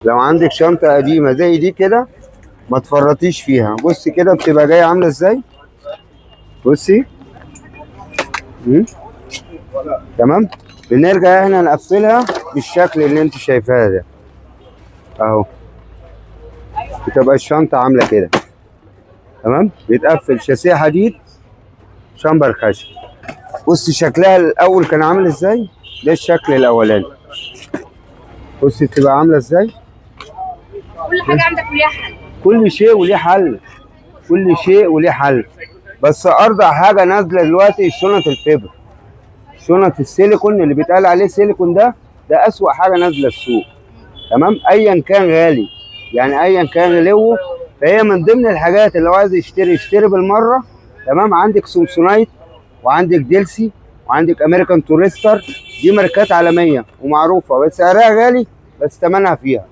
لو عندك شنطة قديمة زي دي كده ما تفرطيش فيها. بصي كده بتبقى جاية عاملة ازاي. بصي. تمام. بنرجع احنا نقفلها بالشكل اللي انت شايفاه ده اهو. بتبقى الشنطة عاملة كده. تمام. بيتقفل شاسيه حديد شمبر خشب. بصي شكلها الاول كان عامل ازاي. ده الشكل الاولاني. بصي بتبقى عاملة ازاي. كل حاجه عندك وليها حل. كل شيء وليه حل. كل شيء وليه حل. بس ارضع حاجه نازله دلوقتي شنط الفبر. شنط السيليكون اللي بيتقال عليه سيليكون ده اسوأ حاجه نازله السوق. تمام. ايا كان غالي يعني ايا كان غلوه. فهي من ضمن الحاجات اللي لو عايز يشتري بالمره. تمام. عندك سمسونايت وعندك ديلسي وعندك امريكان توريستر. دي ماركات عالميه ومعروفه بس سعرها غالي بس ثمنها فيها.